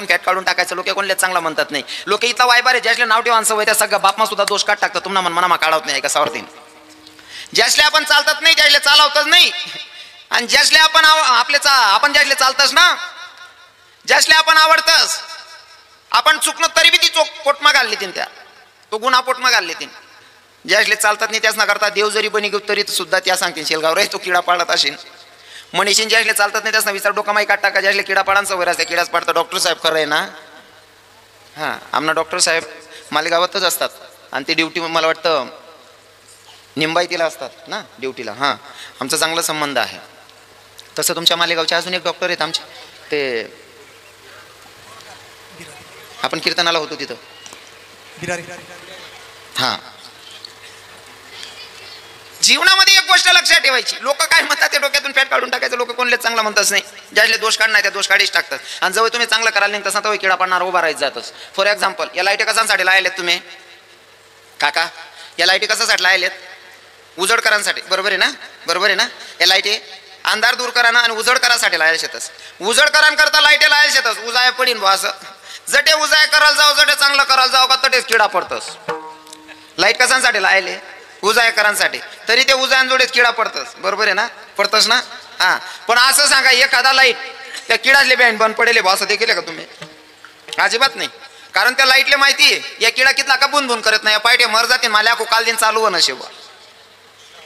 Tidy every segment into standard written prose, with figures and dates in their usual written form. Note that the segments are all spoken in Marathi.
डोक्यातून फॅट काढून टाकायचं. लोक कोणले चांगला म्हणतात नाही. लोक इथला वायबार आहे ज्यासले नाव ठेवा सवय त्या सगळं बापमा सुद्धा दोष काढ टाकतात. तुम्हाला मनामा काढत नाही कसावरती. ज्यासले आपण चालतात नाही त्यासले चालवतच नाही. आणि ज्यासले आपण ज्यासले चालतच ना, ज्यासले आपण आवडतस, आपण चुकणं तरी बी ती पोटमा घालली तीन, त्या तो गुन्हा पोटमा घालली तीन. ज्यासले चालतात नाही त्याच ना करता देव जरी बनी घेऊ तरी सुद्धा त्या सांगतील शेलगाव रे तो किडा पाडत असेल. मनीषीन ज्यासले चालतात नाही त्याच ना विचार डोका माही काढ टाका. ज्यासले किडा पाडांचा वैर असते किडाच पाडतं. डॉक्टर साहेब खरं आहे ना. हां, आमना डॉक्टर साहेब मालेगावातच असतात आणि ते ड्युटी मला वाटतं निंबाईतीला असतात ना ड्युटीला. हां, आमचा चांगला संबंध आहे. तसं तुमच्या मालेगावचे अजून एक डॉक्टर आहेत आमचे, ते आपण कीर्तनाला होतो तिथं. हां, जीवनामध्ये एक गोष्ट लक्षात ठेवायची. लोक काय म्हणतात ते डोक्यातून फॅट काढून टाकायचं. लोक कोणलेच चांगला म्हणतच नाही. ज्यासले दोष काढणार त्या दोष काढीच टाकतात. आणि जवळ तुम्ही चांगलं करायला नाही तसा तो किडा पाडणार उभा राहायचं जातच. फॉर एक्झाम्पल, या लाईटी कशासाठी लायलेत तुम्ही काका? या लाईटी कशासाठी लायलेत? उजड करांसाठी, बरोबर आहे ना? बरोबर आहे ना? या लाईटी अंधार दूर करा ना आणि उजड करासाठी लायला शेतच. उजड करांकरता लाईटी लायला शेतच. उजाय पडीन बा असं. जटे उजाय करायला जाऊ, जटे चांगलं करायला जाऊ का तटेच किडा पडतस. लाईट कशांसाठी लायले? उजायकरांसाठी. तरी ते उजायांजोडेच किडा पडतस. बरोबर आहे ना? पडतस ना? हां, पण असं सांगा एखादा लाईट त्या किडातले बँड बंद पडेले बा असं देखील का तुम्ही? अजिबात नाही. कारण त्या लाईटले माहिती आहे या किडा कितला का बुनबुन करत नाही. या पायटे मर जाते मला को काल दिन चालू होणं शेवा.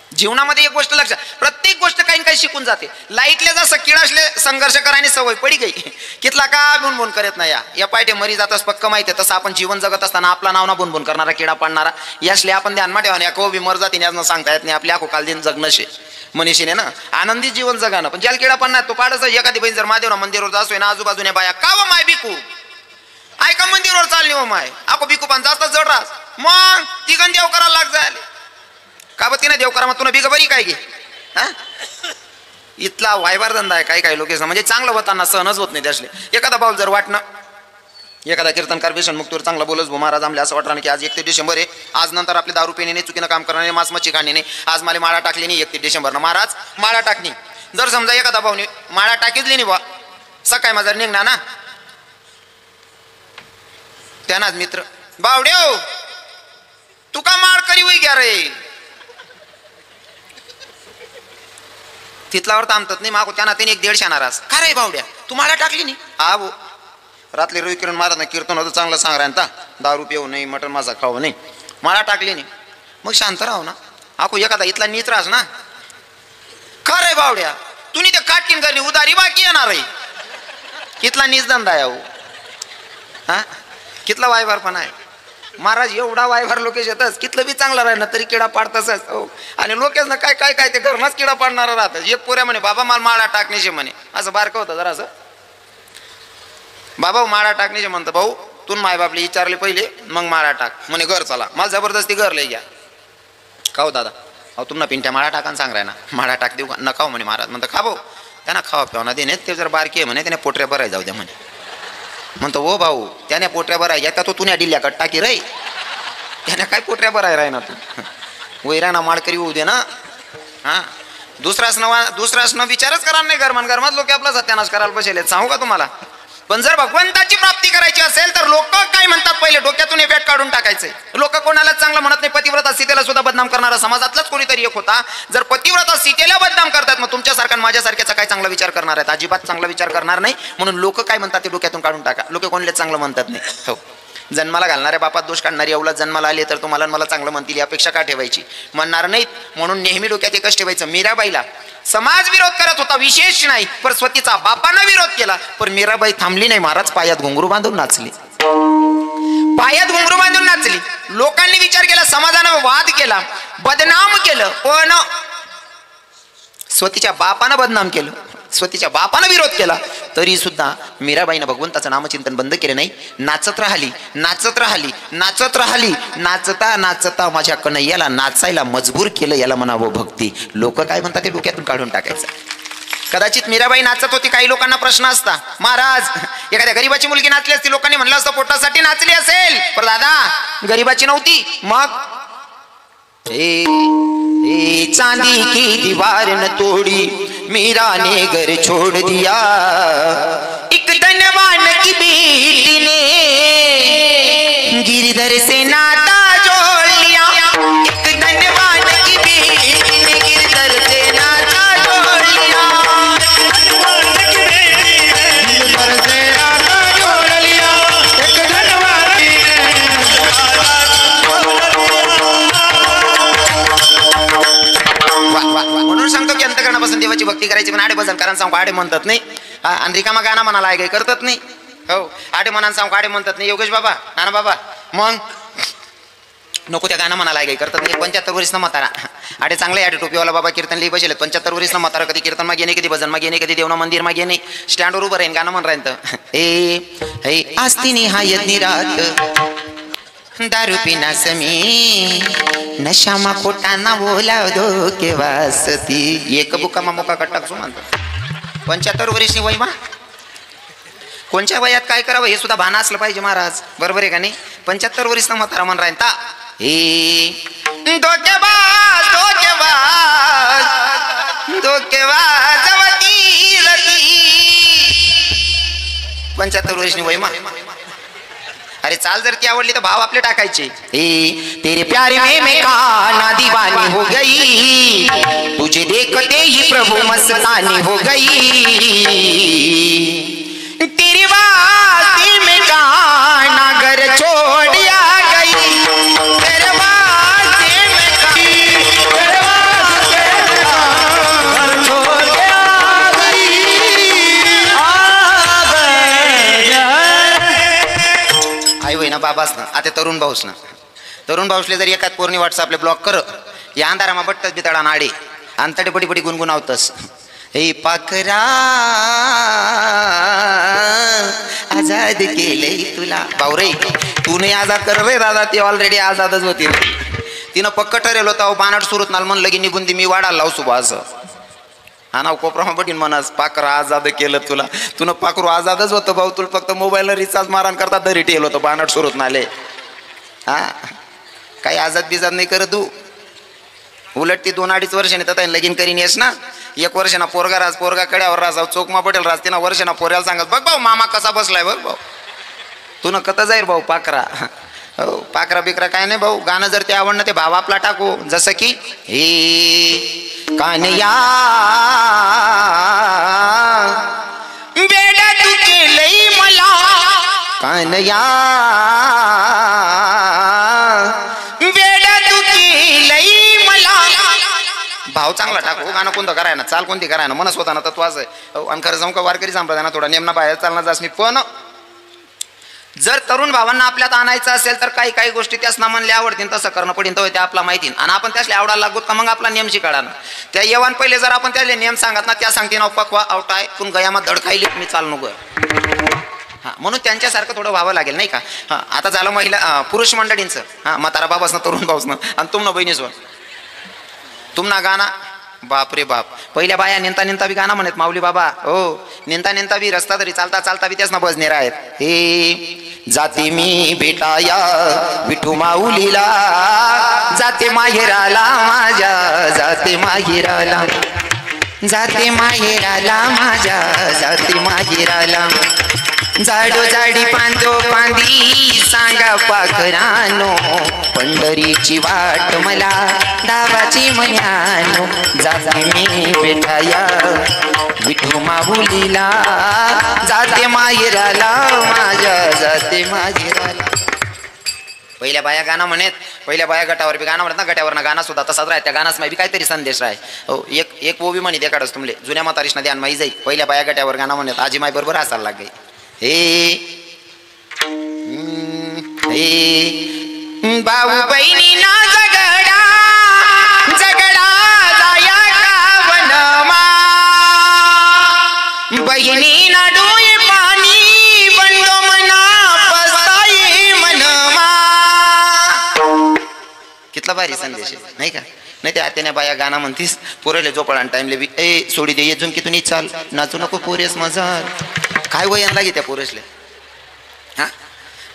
जीवनामध्ये एक गोष्ट लक्षात, प्रत्येक गोष्ट काही काही शिकून जाते. लाईटले जसं किडासले संघर्ष करायची सवय पडी गई कितला का बुनबुन करत नाही. या पायटे मरी जाताच पक्क माहिती आहे. तसं आपण जीवन जगत असताना आपला नाव ना बुनबुन करणारा किडा पाडणारा यासले आपण ध्यानमा ठेवा. या को बी मर जाते याच सांगता येत नाही. आपल्या आखो काल दिन जगणं शे मनीषीने ना आनंदी जीवन जगानं. पण ज्याला किडा पाडणार तो पाडच. एखादी बहीण जर महादेव मंदिरवर जातोय ना आजूबाजूने बाया का व माय बिकू ऐका मंदिरवर चालली व माय आको बिकू पण जास्त जड राहस मग ती गण देव करायला लाग जायला का बघ तिने देव करा मग तुला बिग बरी काय घे. इथला वायबार धंदा आहे काही काही लोकेशन. म्हणजे चांगलं होताना सहनच होत नाही त्यासले. एखादा बाऊल जर वाटणं एखादा कीर्तनकार व्यसन मुक्तीवर चांगला बोलच भो महाराज आमले असं वाटलं की आज 31 डिसेंबर आहे. आज नंतर आपले दारू पिणे नाही, चुकीनं काम करणे, मांस मच्छी खाणे नाही. आज मला माळा टाकली नाही 31 डिसेंबरनं. महाराज माळा टाकणी. जर समजा एखादा भाऊने माळा टाकीतली नाही बा सकाळी माझा निघणार ना त्यानाच मित्र बावड्यो तू का माळ करी होई घ्या रे. तिथल्यावर थांबतात नाही मागो त्यांना त्याने 1-1.5 नाराज का रे बावड्या तू माळा टाकली नाही. हा भाऊ रात्री रवी किरण महाराज कीर्तन होतं चांगलं सांग राहता दारू पिऊ नाही मटण मासा खाऊ नाही माळा टाकली नाही. मग शांत राहू ना. आखो एखादा इथला नीच राहस ना का रे बावड्या तुम्ही ते काटकीन करणे उदारी बाकी येणार आहे. कितला नीच धंदा आहे हो. हा कितला वायभार पण आहे. महाराज एवढा वायभार लोकेश येतच कितलं बी चांगलं राहिलं तरी किडा पाडतसच हो. आणि लोकेश ना काय काय काय ते घरनंच किडा पाडणारा राहतात. एक पोऱ्या म्हणे बाबा मला माळा टाकण्याचे म्हणे असं बारकं होतं जरा असं बाबा माळा टाकण्याचे म्हणतं भाऊ तू माय बापले विचारले पहिले मग माळा टाक म्हणे घर चला मला जबरदस्ती घर लई घ्या. का हो दादा अहो तुम्हाला पिंट्या माळा टाका सांग राय ना माळा टाक देऊ का नका म्हणे महाराज म्हणतं खा भाऊ त्यांना खावा पिवा देणे ते जर बारकी आहे म्हणे त्याने पोटऱ्या भराय जाऊ द्या म्हणे. म्हणतो हो भाऊ त्याने पोटऱ्या भराय येता तो तुन्या डिल्या कट टाकी रे त्याने काय पोटऱ्या भराय राय ना तू वैराणा माळकरी होऊ दे ना. हां दुसराच न विचारच करा नाही घरमात लोक आपला सत्यानाश करायला बसेल सांगू का तुम्हाला. पण जर भगवंताची प्राप्ती करायची असेल तर लोक काय म्हणतात पहिले डोक्यातून हे बॅट काढून टाकायचंय. लोक कोणालाच चांगलं म्हणत नाही. पतिव्रता सीतेला सुद्धा बदनाम करणारा समाजातलाच कोणीतरी एक होता. जर पतिव्रता सीतेला बदनाम करतात मग तुमच्यासारखा माझ्यासारख्याचा काय चांगला विचार करणार आहेत. अजिबात चांगला विचार करणार नाही. म्हणून लोक काय म्हणतात ते डोक्यातून काढून टाका. लोक कोणालाच चांगलं म्हणतात नाही. हो जन्माला घालणाऱ्या बापात दोष काढणारी अवलाद जन्माला आली तर तुम्हाला मला चांगलं म्हणतील अपेक्षा का ठेवायची. म्हणणार नाहीत म्हणून नेहमी डोक्यात एकच ठेवायचं. मीराबाईला समाज विरोध करत होता विशेष नाही पण स्वतःचा बापानं विरोध केला. पण मीराबाई थांबली नाही. महाराज पायात घुंगरू बांधून नाचली. पायात घुंगरू बांधून नाचली. लोकांनी विचार केला समाजानं वाद केला बदनाम केलं पण स्वतःच्या बापानं बदनाम केलं स्वतःच्या बापानं विरोध केला तरी सुद्धा मीराबाईनं भगवंताचं नामचिंतन बंद केले नाही. नाचत राहिली नाचत राहिली नाचत राहिली. नाचता नाचता माझ्या कन्हैयाला नाचायला मजबूर केलं. याला म्हणावं भक्ती. लोक काय म्हणतात ते डोक्यातून काढून टाकायचं. कदाचित मीराबाई नाचत होती. काही लोकांना प्रश्न असता महाराज एखाद्या गरीबाची मुलगी नाचली असती लोकांनी म्हणलं असतं पोटासाठी नाचली असेल पण दादा गरीबाची नव्हती. मग चांदी की दीवार न तोड़ी मीरा ने घर छोड़ दिया एक धनवान की बेटी भजनकारांना सांगू आडे म्हणतात नाही, आणि रिकामा गाणं म्हणाला आहे काही करतात नाही. हो आडे म्हणान सांगू आडे म्हणतात नाही. योगेश बाबा नाना बाबा मग नको त्या गाणं म्हणाला काही करतात नाही. 75 वर्ष ना म्हातारा आडे चांगले आडे टोपीवाला बाबा कीर्तन लिहि बसेल 75 वर्ष ना म्हातारा कधी कीर्तन मागे नाही, कधी भजन मागे नाही, कधी देवना मंदिर मागे नाही. स्टँडवर उभं राहीन गाणं म्हण राहीन तर आस्तिनी हा यज्ञ रात दारू पिना समी नशामा खोटाना बोला दो के वासती एक बुकामा मोका कट्टाक म्हणतो. 75 वर्षी वय मा कोणत्या वयात काय करावं हे सुद्धा भान असलं पाहिजे महाराज, बरोबर आहे का नाही. 75 वर्ष म्हातारा म्हण राहीन ता धोकेबाज धोकेबाज धोकेबाज 75 वर्षी वय मा. अरे चाल जर ती आवडली तर भाव आपले टाकायचे. तेरे प्यारे में मैं काना दीवानी हो गई, तुझे देखते ही प्रभु मस्तानी हो गई. तेरी वास्ते में काना घर छोड़ आ गई, तेरे वास्ते में तेरे वास्ते घर छोड़ आ गई. आई होई ना बाबास ना आता तरुण भाऊस ना, तरुण भाऊसले जर एकाच पोरणी व्हॉट्सअपले ब्लॉक कर या अंधारामा बट्टच बिताडा नाडे अंतडे पडी पडी गुणगुणावतस. हे पाखरा आजाद केलंय तुला भाऊ रे, तू नाही आजाद कर रे दादा, ती ऑलरेडी आजादच होती. तिनं पक्क ठरेल होता बानाट सुरत नाल म्हणलं की निघून ती मी वाढायला लावू सुबा असं हा ना कोपरा पटीन म्हणस पाखरा आजाद केलं तुला. तुनं पाखरू आजादच होतं भाऊ, तुला फक्त मोबाईलला रिचार्ज मारण करता तरी ठेल होतं बानाट सुरत नाले. हा काही आजाद बिजाद नाही करत तू, उलट ती 2-2.5 वर्षाने तर लगीन करीन येस ना. 1 वर्षाना पोरगा राज पोरगा कड्यावर राज चोकमा पटेल राज 3 वर्षाना पोऱ्याला सांगत बघ भाऊ मामा कसा बसलाय बघ भाऊ. तू न कथा जाईल भाऊ पाखरा. हो पाखरा बिकरा काय नाही भाऊ, गाणं जर ते आवडणं ते भाव आपला टाकू. जसं की हे कान्या बेडा तू केलंय मला, कान्या बेडा तू केलंय मला. भाव चांगला टाकू, गाणं कोणतं करायना चाल कोणती करायना मनस होता ना तत्व असं. आणि खरं जाऊ का वारकरी संप्रदाय थोडा नेमना बाहेर चालणार जास मी. पण जर तरुण भावांना आपल्यात आणायचं असेल तर काही काही गोष्टी त्यास ना म्हणले आवडतील तसं करणं पडेल तर ते आपला माहिती. आणि आपण त्यासले आवडायला लागू का मग आपला नियम शिकाडा ना. त्या येवान पहिले जर आपण त्याले नियम सांगत ना त्या सांगते ना पकवा आवटाय पण गयामा धड खायली मी चाल नको. हां म्हणून त्यांच्यासारखं थोडं व्हावं लागेल नाही का. हां आता झालं महिला पुरुष मंडळींचं. हां म्हातारा बाबासनं तरुण भाऊसनं आणि तुमनं बहिणीसवर तुमना गाणं बाप रे बाप. पहिल्या बाया नेंता नेंता बी गाणं म्हणत माऊली बाबा. हो नेंता नेंता बी रस्ता तरी चालता चालता बी त्याच ना बजनेर आहेत. हे जाते मी भेटाया विठू माऊलीला, जाते माहेराला माझ्या जाते माहेराला, जाते माहेराला माझ्या जाते माहेराला. जाडो जाडी पांदो पांदी सांगा पाखरानो, पंढरीची वाट मला दावाची मन्यानो. जाते मी बेठाया विठू माऊलीला, जाते माहेराला माझ्या जाते माहेराला. पहिल्या बाया गाणं म्हणत, पहिल्या बाया गटावर बी गाणं म्हणत ना, गटावर ना गाणं सुद्धा तसाच राहत. त्या गाण्यास बी काहीतरी संदेश आहे. हो एक ओबी म्हणी देखाडच तुमले जुन्या म्हातारीशना ध्यान माही जाई. पहिल्या बाया गटावर गाणं म्हणत आजी माई बरोबर असायला लाग गई. हे भाऊ बहिणी ना झगडा झगडा जाया गावनमा, बहिणी ना डोळे पाणी बंडो मना पस्ताई मनमा. कितला भारी संदेश आहे नाही का. नाही ते आत्याने बाया गाणं म्हणतीस पोरेले झोपळान टाइमले बी ए सोडी दे येजून की तुम्ही चाल नाचू नको पोरेस मजा. काय वयन लागे त्या पोरेसले. हा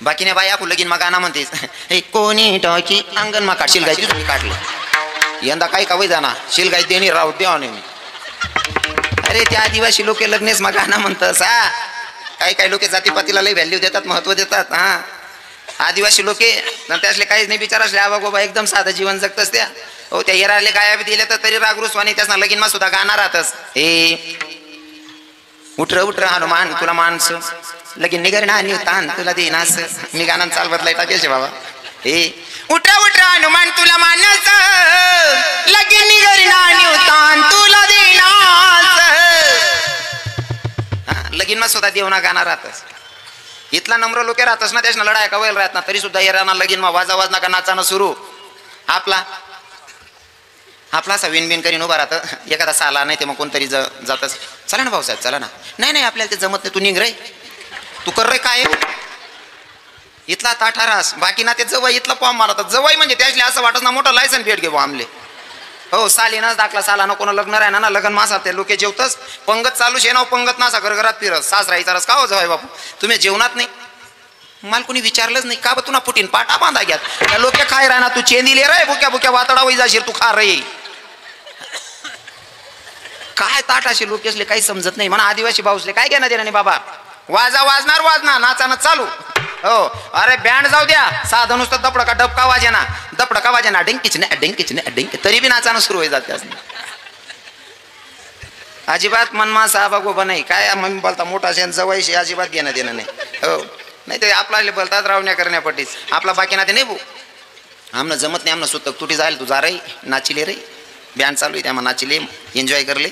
बाकीने बाया को लगीन मा गाणं म्हणतीस हे कोणी टाकी अंगण मा काढशील गायची तुम्ही काढले यंदा काय का वय जाना शिलगाई देणी राहू द्या मी. अरे त्या आदिवासी लोक लग्नेस मा गाणं म्हणतस. हा काही काही लोक जातीपातीला लई व्हॅल्यू देतात महत्व देतात. हा आदिवासी लोके त्यासले काहीच नाही बिचार असले आबा गोबा एकदम साधं जीवन जगतस त्या. हो त्या येराले गाया बी दिले तर तरी रागरुसवानी त्यासना लगीन मा सुद्धा गाणं राहतस. हे उठर उठर हनुमान तुला माणस लगीन निगर ना तान तुला देनास. मी गाणं चाल बदलाय टाकेशे बाबा. हे उठर उठर हनुमान तुला मानस लगीन निगर ना तान तुला देनास. लगीन मा सुद्धा देवना गाणं राहतच. इथला नम्र लोक राहतच ना, त्याच्या लढाई का वैल राहत ना, तरी सुद्धा येराना लगीन मा वाजा वाजना का नाचानं सुरू. आपला असा विनबिन करीन उभा राहतं. एखादा साला नाही ते मग कोणतरी जातच. चला ना भाऊसाहेब चला ना. नाही नाही आपल्याला ते जमत नाही, तू निघ रे, तू कर रे. काय इथला ताठारास बाकी ना ते जवळ इथला पॉम मारतात. जवळ म्हणजे त्यातले असं वाटत ना मोठं लायसन भेट घेऊ आमले. हो सालीनाच दाखला साला ना कोणा लग्न राहिना ना लग्न मासा ते लोके जेवतच पंगत चालू शे ना पंगत नासा घरघरात फिरत सासरा विचारस का हो जवाय बापू तुम्ही जेवणात नाही. मला कोणी विचारलंच नाही का बा तुला पुटीन पाटा बांधा घ्या त्या लोके खाय राहना तू चेंदिले रे भुक्या भुक्या वातडा वै जाशील तू खा रे. काय ताटाशी लोक असले काही समजत नाही म्हणा. आदिवासी भाऊसले काय घेणं देणं नाही बाबा. वाजा वाजणार वाजना नाचानं चालू. हो अरे बँड जाऊ द्या साधं नुसतं दपडका डबका वाजे ना दपडका वाजे ना डिंकीच नाही डिंकीच नाही डिंकी तरी बी नाचानं सुरू होई जाते. अजिबात मनमा साहेबा गोबा नाही काय मम्मी बोलता मोठा शेण जवळशी अजिबात घेणं देणं नाही. हो नाही ते आपल्याला बोलतात रावण्या करण्यापट्टीच आपला बाकी ना ते नाही भाऊ आमनं जमत नाही. आमनं सुतक तुटी जाईल तू जा रे नाचिले रे बँड चालू आहे त्यामुळे नाचिले एन्जॉय करले.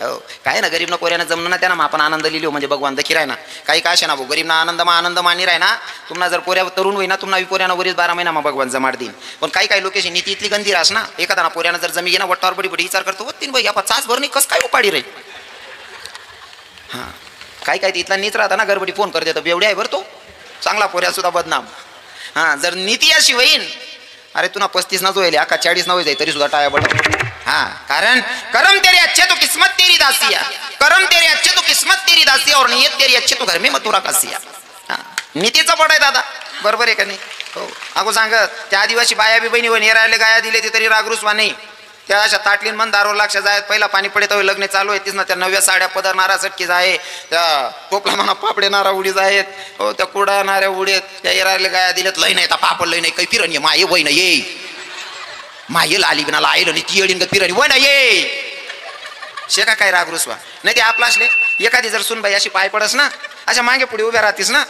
हो काय ना गरीब ना कोऱ्यानं जमणं ना त्यांना आपण आनंद लिहिलो म्हणजे भगवान दखी राय ना काही काय ना भाऊ गरीब ना आनंद मानी राय ना. तुम्हाला जर पोऱ्या तरुण होई ना तुम्हाला पोऱ्यानं वरीच 12 महिना मग भगवान जमाड देईन. पण काही लोकेशन नीती इथली गंदी रास ना एखादा पोऱ्यानं जर जमी ना वट्टावर बडी बडी विचार करतो तीन भाई आपण चाच भरणी कसं काय उपाडी रे. हां काय इथला नीच राहता ना गडबडी फोन करते तर बेवड्या आहे बरं तो चांगला पोऱ्या सुद्धा बदनाम. हां जर नीती अशी होईन अरे तुला 35 ना जो येईल आका 40 ना हो जाई तरी सुद्धा टाळ्या बडा. हाँ कारण करम तेरे अच्छे तो किस्मत तेरी दासिया करम तेरे अच्छे तो किस्मत तेरी दासिया और नियत तेरी अच्छे तो घर में मथुरा कासिया. नीतीचा पट आहे दादा बरोबर आहे का नाही. हो अगो सांग त्या आदिवासी बाया बी बहिणी नेरायला गाया दिले ते तरी रागरुसवा नाही. त्या अशा ताटलीन मन दारो लक्ष जाय पहिला पाणी पडे तर लग्न चालू आहे तीच ना त्या नव्या साड्या पदरणारा चटकीज आहे त्या टोपला म्हणा पापडेणारा उडीज आहेत. हो त्या कुडाणाऱ्या उडीत त्या येरायला गाया दिलेत लई नाही पापड लई नाही काही फिरण ये माये वय ना ये मायेल आली बिनाला आईल आणि ती अडीन फिरणी वय ना ये शेका काय रागरुसवा नाही ते आपला असले. एखादी जर सुनबाई अशी पाय पडस ना अशा मागे पुढे उभ्या राहतीस ना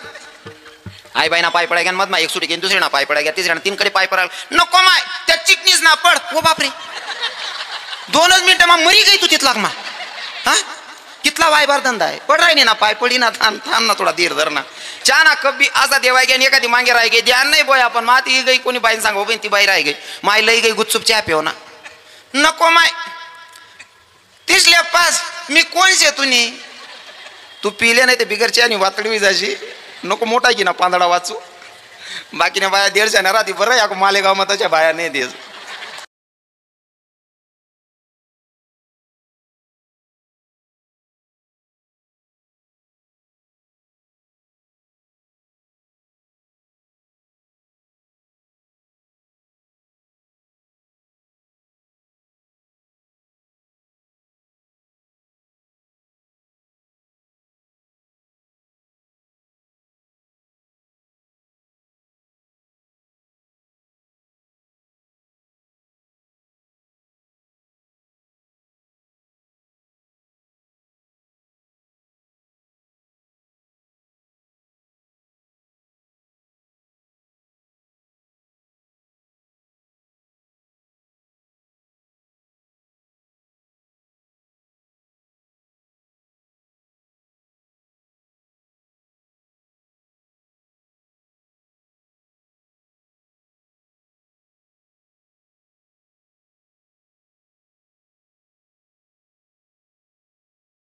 आई बाईना पाय पडा घ्या मध एक सुटी घेऊन दुसरी ना पाय पडा घ्या तिसऱ्या 3कडे पाय पडायला नको माय त्या चिकनीच ना पड ओ बापरे 2च मिनिटं मग मरी गई तू तिथला मा. हा कितला वायबार धंदा आहे पड राही ना पाय पडी ना थांब ना थोडा धीर धर ना चा ना कब्बी असा देवाय घ्या एखादी मागे राही गई ध्यान नाही बोय आपण माती गई कोणी बाईन सांग ती बाई राही गई माय लई गई गुपचूप च्या पेव ना नको माय तिसल्या पास मी कोण शे तुनी तू पिले नाही ते बिगरची आणि वातडी जाशी नको मोठा की ना पांदडा वाचू बाकी ना बाया 150 ना राहती बरं या मालेगाव मताच्या बाया नाही देस.